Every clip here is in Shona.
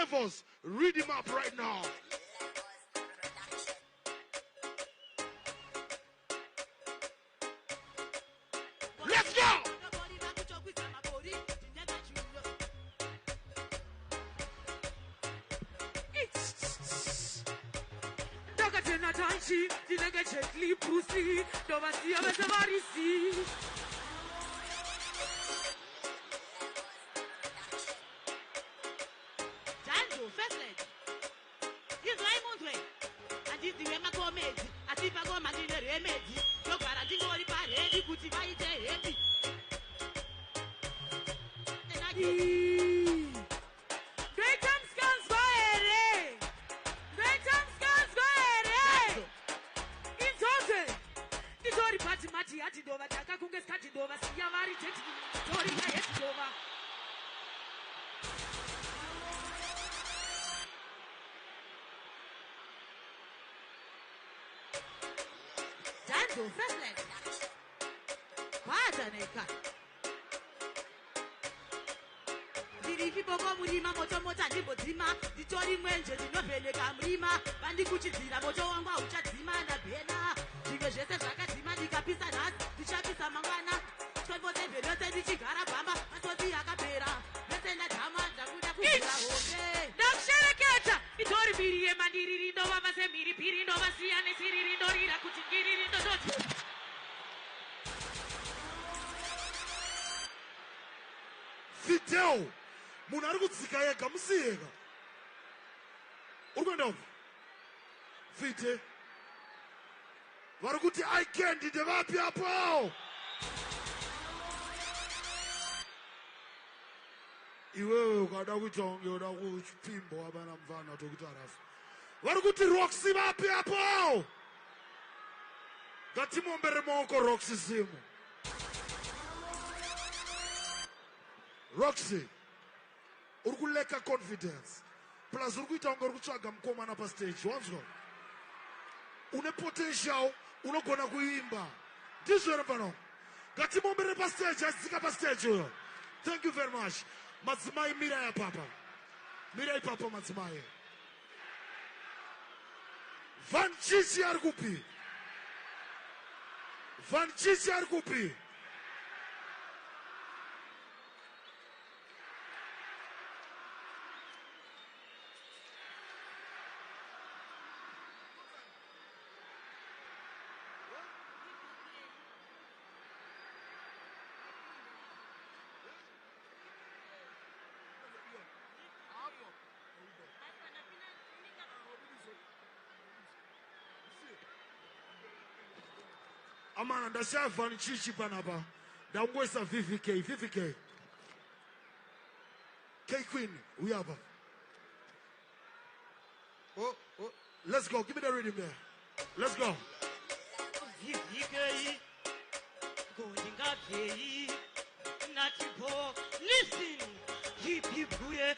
flavors. Read him up right now. Let's go! Video munari kutsika yega musiyeka urikuenda upi Vite vari kuti iCandy ndevapi apo iwewe ukada kuita unge uda kuchipimbo wabana mvana tokuti arafu vari kuti Roxy vapi apo ngatimombere maoko Roxy simu Roxy, urikuleka confidence. Plus urikuita unga urikutsvaga mukomana pa stage. Wanzwa? Une potential, unogona kuimba. Ndizvo ere pano. Ngatimombere pa stage, asika pa stage uyo. Thank you very much. Madzimai mira ya papa. Mira ipapa Madzimai. Van Chichi arikupi. Van Chichi arikupi. Amana ndasha Van Chichi panapa. Ndangwesa VVK. K Queen, we have her. Oh, let's go. Give me the rhythm there. Let's go. VVK, going up here, Natipo, listen. Hip pure,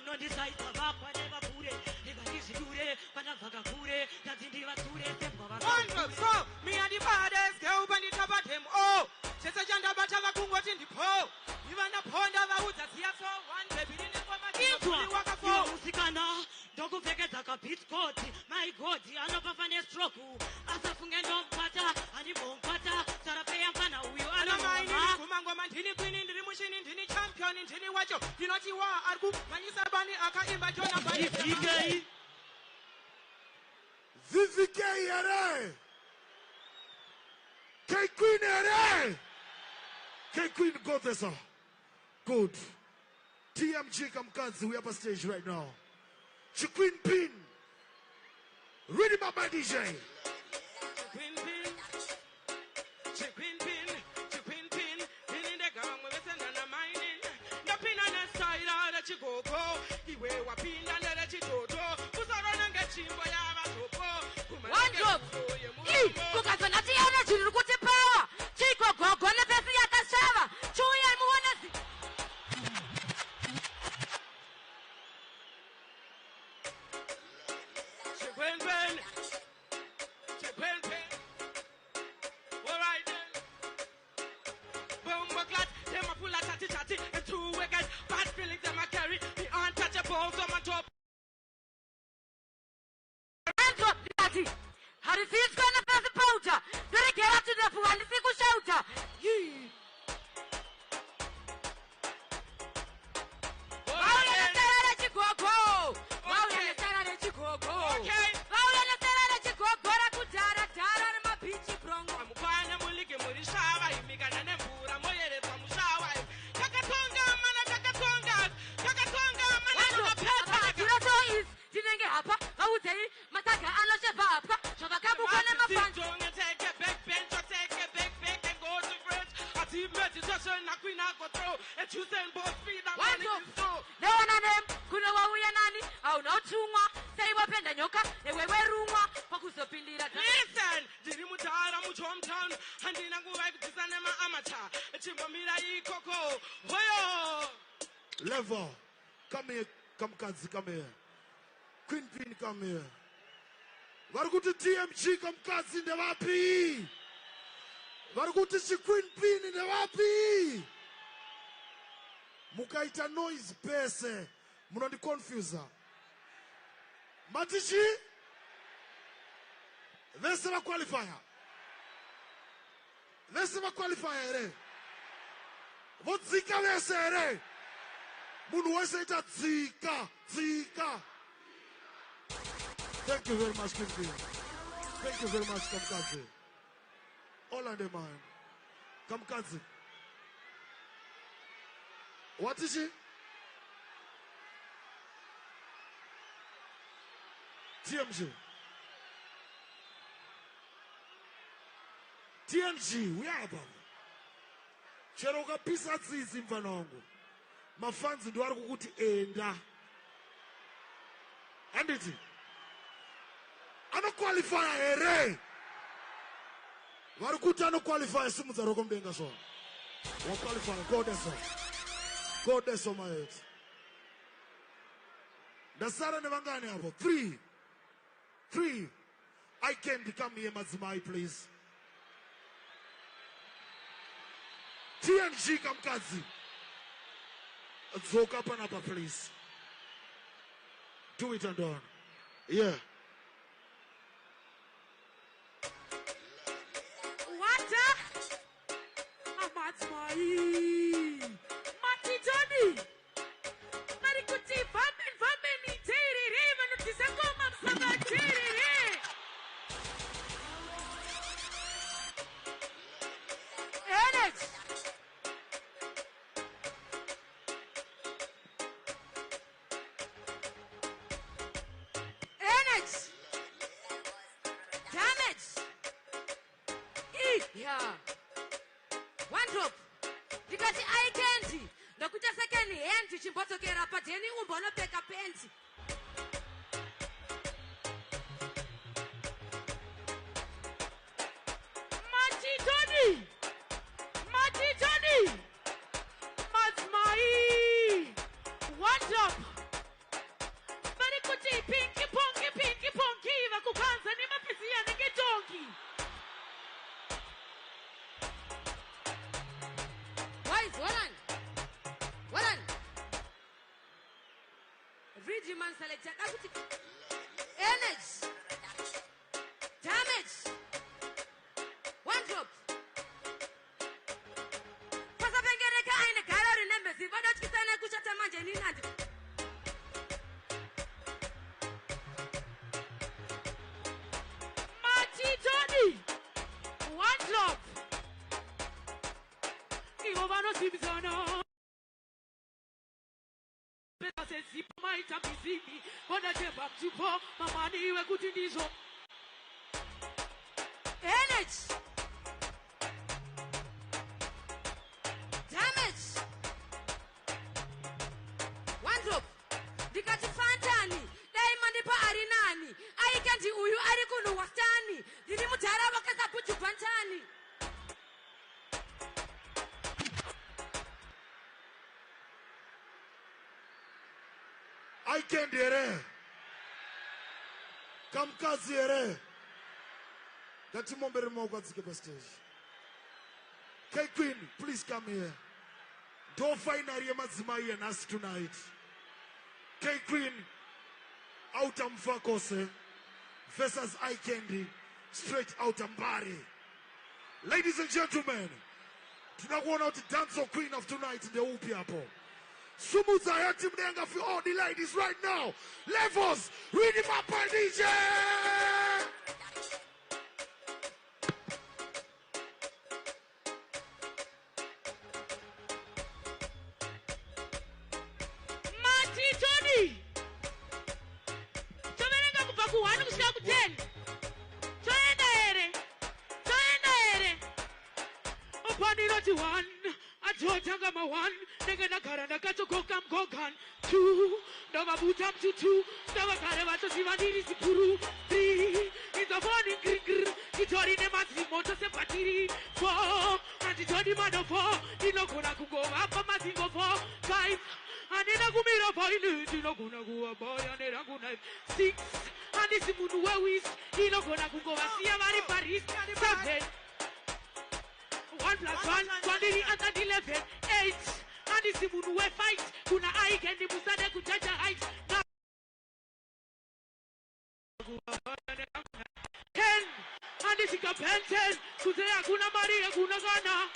no decide papa never pure. Never is pure, panavaga pure, that in the pure, so, me and the fathers, they open it up at him. Oh, she's a janda batava kungot in the po. Even a pond of a wood that he has so one baby in the woman. Musikana, don't forget a pit coat. My God, I know Papa stroke. As a fungal pata, and you won't pata, Sarapay and Pana, we are not mine. Kumango Mantini Queen in the Remution in the champion in Tiniwacho. You know, you are Argu, Manisa Bani, Aka Imbajona by VVK yare. K Queen yare. K Queen go there, sir. Good. TMG Kamkazi, we have a stage right now. Queen Pin. Read him up my DJ. Queen Pin. Pin in the gang, we're sending a mining. The pin on the side, I'll let you go. He wear a pin and let you go. Who's around and get him by our topo? One drop. Because when I see how you look at the power, Chico go, let the Fiat Sava, Chewy and Muanasi. Alright then. Boom, chat, them a full of chatty, and 2 wicked, bad feelings them a carry, the untouchable. haunotumwa sei wapenda nyoka newe werumwa pakuzopindira Listen, ndiri mutara mutomtown handina nguva yekudzisa nemaamateur chimbomira ikoko hoyo Level. Come here. Come Kazi, come here. Queen Pin, come here. Varikuti TMG, come Kazi, ndewapi. Varikuti si Queen Pin, ndewapi. Mukaita noise pese. Munondi confuser. Matishi. This is a qualifier. This is a qualifier. What zika vesere? Munu waseita zika. Thank you very much, Kimpi. Thank you very much, Kamkazi. All under mine. Kamkazi. What is it? TMG. TMG, we are above. Cheroka pisa zizi mfanongo. Mafanzi ndo wari kukuti enda. Anditi. Ano qualify ere. Wari kuti ano qualify simu za roko mdenga so. Wa qualify go deso. Go deso my head. Dasara ne vangani hapo. 3. iCandy, come here, Madzimai, please. TNG Kamkazi. Zoka panapa, please. Do it and on. Yeah. What? Madzimai. Mati Johnny. Arikuti Vaben Terere Manutisa Koma Saba Terere. Alex. Damage. Yeah. One drop. Because iCandy. Ndakuta second hand chimbotokera pateni umbono peka pensi. Mati Johnny. Madzimai. One drop. Barikuti pinky ponky vakukanza ni mapisia negetonki. Boys, well on. Regiman selected. Energy. Damage. One drop. Pasapengereka aine gallery nembe zivada chikisana kuchata manje ni nandi. Mati Johnny. One drop. Igovano Simzano. Pesa sipo maita bizimi. Kona jeba tupo. Mama niwe kutindizo. Energy. Damage. One drop. Dikati fantani. Diamond pa arinani. iCandy uyu arikunu wastani. Didi mutara wakasa puchu pantani. iCandy ere. Kamkazi ere. Dati mombere mwa zike stage. K-Queen, please come here. Don't find Ariya Madzimai and us tonight. K-Queen, out Mfakose versus iCandy, straight out Mbari. Ladies and gentlemen, tunakuona out the dancehall queen of tonight in the Upi hapo. Sumuza yati mdenga for all the ladies right now. Levels, read him up by DJ! Mati Johnny. Chomerenga kupaku 1 kusika ku 10. Choenda ere. Opani roti 1. Atotanga ma 1. Nega nakara nakachokoka mkokan. 2. Nova Butam to 2, Nova Caravato Sivadiri Sipuru, 3, in the morning, Gitori Madzimoto Sepatiri, 4, and Gitori Mado 4, Dino Kunakugo, Apamazingo 4, 5, and in a Gumira boy, Dino Kunagu boy, and in a Guna 6, and this Munuawis, Dino Kunakugo, Siamari Paris, 7, 1 plus 1, 20 and 11, 8. And this is when we fight. Kuna iCandy Musade Kujaja height. 10. And this is a pen 10. Kuzea Kuna Maria Kuna Gana.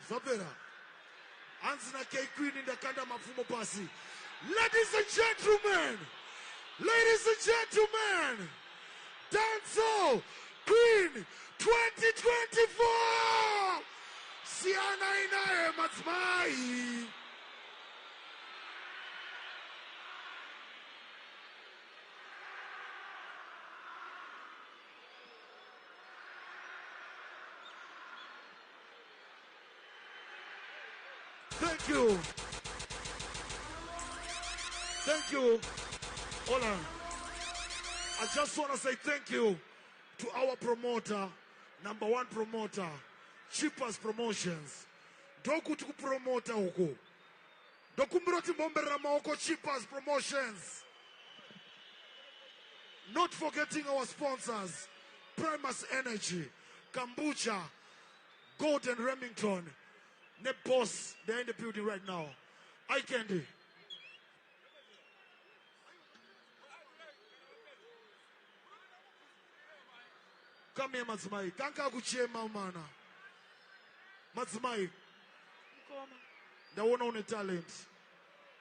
Zabera. Ansina K Queen in the Kanda Mafumo Pasi. Ladies and gentlemen, Dancehall Queen 2024. Siana inae Madzimai. Thank you. Hold on. I just want to say thank you to our promoter, number 1 promoter, Cheapest Promotions. Doku tuku promoter huko. Dokumbroti mbombe rama huko Cheapest Promotions. Not forgetting our sponsors, Primus Energy, Kombucha, Golden Remington, Nep Boss, they're in the building right now. iCandy. Come here, Madzimai. Kanka kuchema umana. Madzimai. Da wona une talent.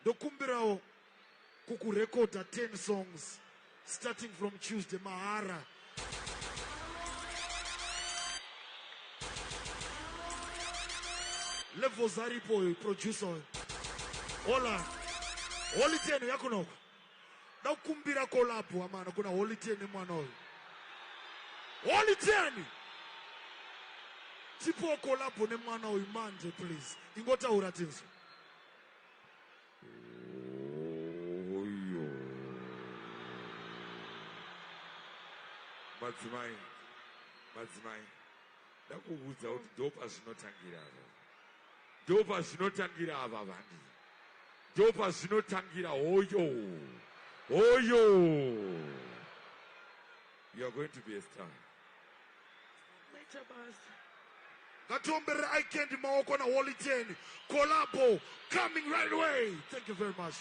Dokumbirao kuku record 10 songs starting from Tuesday mahara. Level Zaripo producer. Hola. Holy Ten yako noko. Da kumbira collabo amana kuna Holy Ten mwana oyo. Holy Ten. Tipo collabo ne mwana oyo manje please. Ingota uratinzo. Madzimai. Ndakuudza kuti ndopa zvinotangira ava. Ndopa zvinotangira ava vanhu. Ndopa zvinotangira hoyo. You are going to be a star. Later, boss. Gatombere iCandy maoko na Holy Ten collabo coming right away. Thank you very much.